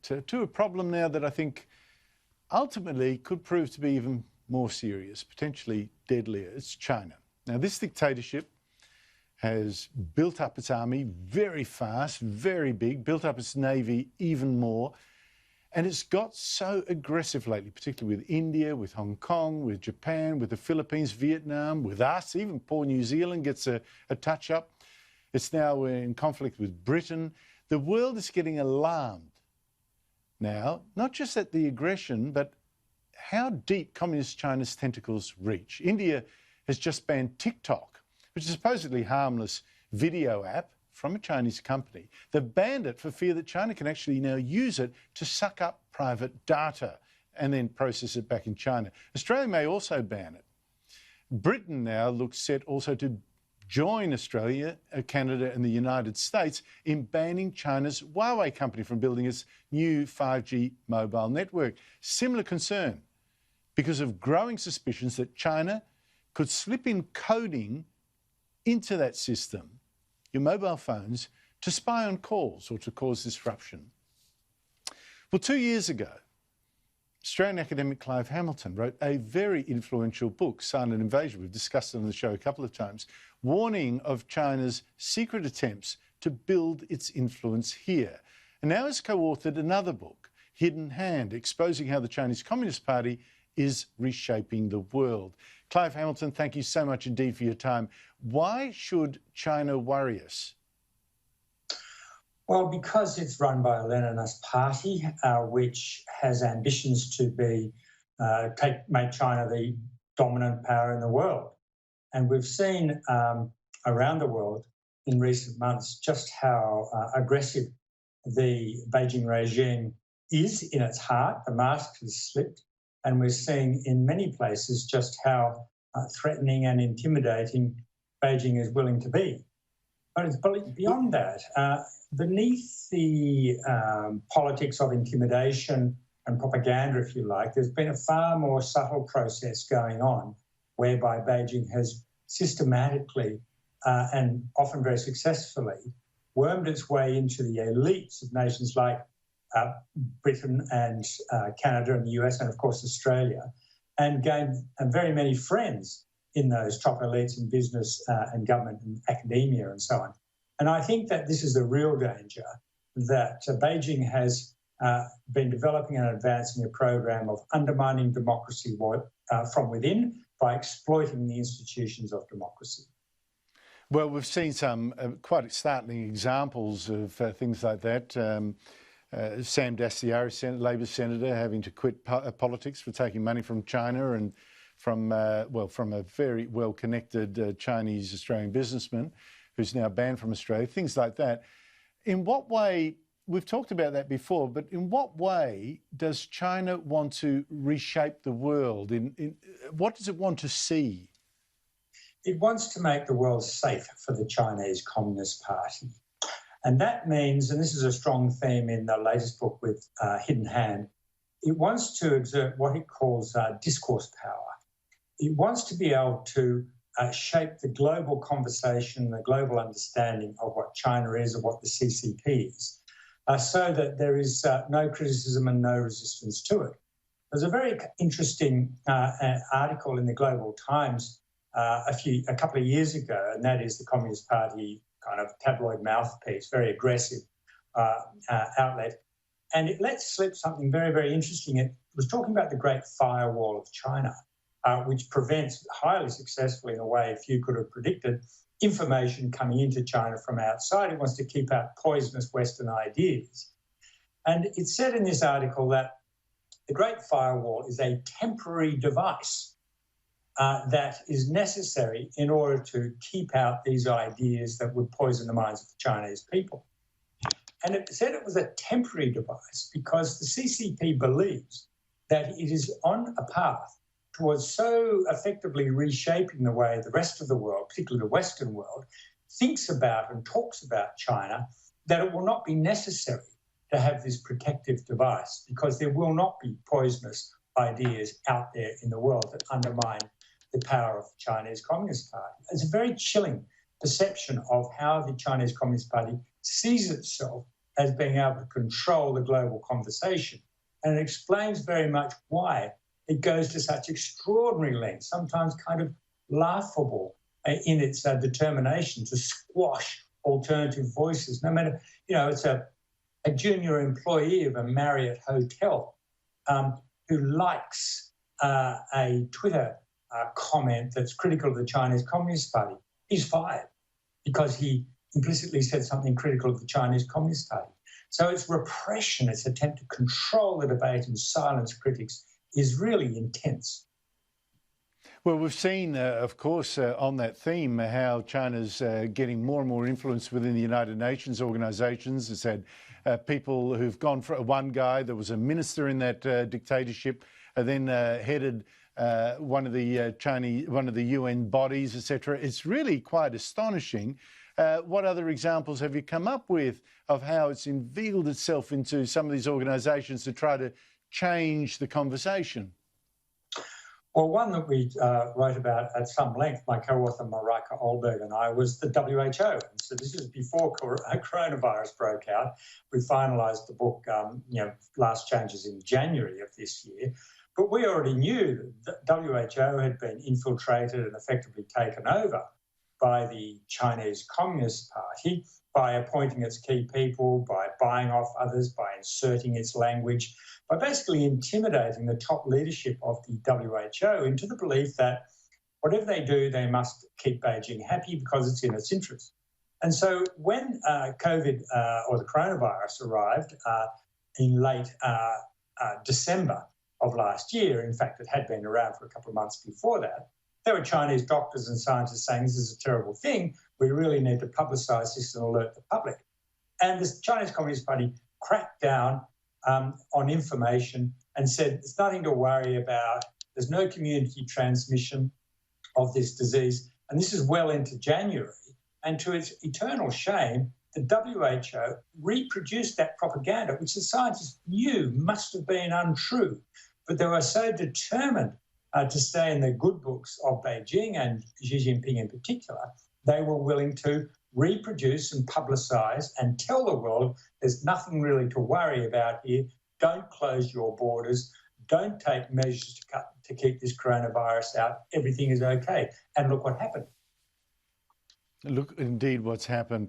to a problem now that I think ultimately could prove to be even more serious, potentially deadlier. It's China. Now, this dictatorship has built up its army very fast, very big, built up its navy even more, and it's got so aggressive lately, particularly with India, with Hong Kong, with Japan, with the Philippines, Vietnam, with us. Even poor New Zealand gets a touch-up. It's now in conflict with Britain. The world is getting alarmed now, not just at the aggression, but how deep Communist China's tentacles reach. India has just banned TikTok, which is a supposedly harmless video app from a Chinese company. They've banned it for fear that China can actually now use it to suck up private data and then process it back in China. Australia may also ban it. Britain now looks set also to join Australia, Canada and the United States in banning China's Huawei company from building its new 5G mobile network. Similar concern because of growing suspicions that China could slip in coding into that system, your mobile phones, to spy on calls or to cause disruption. Well, 2 years ago, Australian academic Clive Hamilton wrote a very influential book, Silent Invasion. We've discussed it on the show a couple of times, warning of China's secret attempts to build its influence here. And now has co-authored another book, Hidden Hand, exposing how the Chinese Communist Party is reshaping the world. Clive Hamilton, thank you so much indeed for your time. Why should China worry us? Well, because it's run by a Leninist party, which has ambitions to make China the dominant power in the world. And we've seen around the world in recent months just how aggressive the Beijing regime is in its heart. The mask has slipped. And we're seeing in many places just how threatening and intimidating Beijing is willing to be. But it's beyond that. Beneath the politics of intimidation and propaganda, if you like, there's been a far more subtle process going on whereby Beijing has systematically and often very successfully wormed its way into the elites of nations like Britain and Canada and the US and, of course, Australia, and gained very many friends in those top elites in business and government and academia and so on. And I think that this is the real danger, that Beijing has been developing and advancing a program of undermining democracy from within by exploiting the institutions of democracy. Well, we've seen some quite startling examples of things like that. Sam Dastyari, Labor senator, having to quit politics for taking money from China and from a very well-connected Chinese-Australian businessman who's now banned from Australia, things like that. In what way, we've talked about that before, but in what way does China want to reshape the world? What does it want to see? It wants to make the world safe for the Chinese Communist Party. And that means, and this is a strong theme in the latest book with Hidden Hand, it wants to exert what it calls discourse power. It wants to be able to shape the global conversation, the global understanding of what China is, of what the CCP is, so that there is no criticism and no resistance to it. There's a very interesting article in the Global Times a couple of years ago, and that is the Communist Party kind of tabloid mouthpiece, very aggressive outlet. And it let slip something very, very interesting. It was talking about the Great Firewall of China, which prevents highly successfully, in a way few could have predicted, information coming into China from outside. It wants to keep out poisonous Western ideas. And it said in this article that the Great Firewall is a temporary device that is necessary in order to keep out these ideas that would poison the minds of the Chinese people. And it said it was a temporary device because the CCP believes that it is on a path towards so effectively reshaping the way the rest of the world, particularly the Western world, thinks about and talks about China, that it will not be necessary to have this protective device because there will not be poisonous ideas out there in the world that undermine the power of the Chinese Communist Party. It's a very chilling perception of how the Chinese Communist Party sees itself as being able to control the global conversation. And it explains very much why it goes to such extraordinary lengths, sometimes kind of laughable in its determination to squash alternative voices. No matter, it's a junior employee of a Marriott hotel who likes a Twitter comment that's critical of the Chinese Communist Party. He's fired because he implicitly said something critical of the Chinese Communist Party. So its repression, its attempt to control the debate and silence critics is really intense. Well, we've seen, of course, on that theme, how China's getting more and more influence within the United Nations organisations. It's had people who've gone for one guy that was a minister in that dictatorship, then headed one of the UN bodies, etc. It's really quite astonishing. What other examples have you come up with of how it's inveigled itself into some of these organisations to try to change the conversation? Well, one that we wrote about at some length, my co-author Marika Olberg and I, was the WHO. And so this is before coronavirus broke out. We finalised the book, Last Changes in January of this year. But we already knew that WHO had been infiltrated and effectively taken over by the Chinese Communist Party, by appointing its key people, by buying off others, by inserting its language, by basically intimidating the top leadership of the WHO into the belief that whatever they do, they must keep Beijing happy because it's in its interest. And so when COVID or the coronavirus arrived in late December of last year, in fact, it had been around for a couple of months before that, there were Chinese doctors and scientists saying this is a terrible thing. We really need to publicise this and alert the public. And the Chinese Communist Party cracked down on information and said there's nothing to worry about. There's no community transmission of this disease. And this is well into January. And to its eternal shame, the WHO reproduced that propaganda, which the scientists knew must have been untrue. But they were so determined to stay in the good books of Beijing and Xi Jinping in particular, they were willing to reproduce and publicise and tell the world there's nothing really to worry about here. Don't close your borders. Don't take measures to keep this coronavirus out. Everything is okay. And look what happened. Look, indeed, what's happened.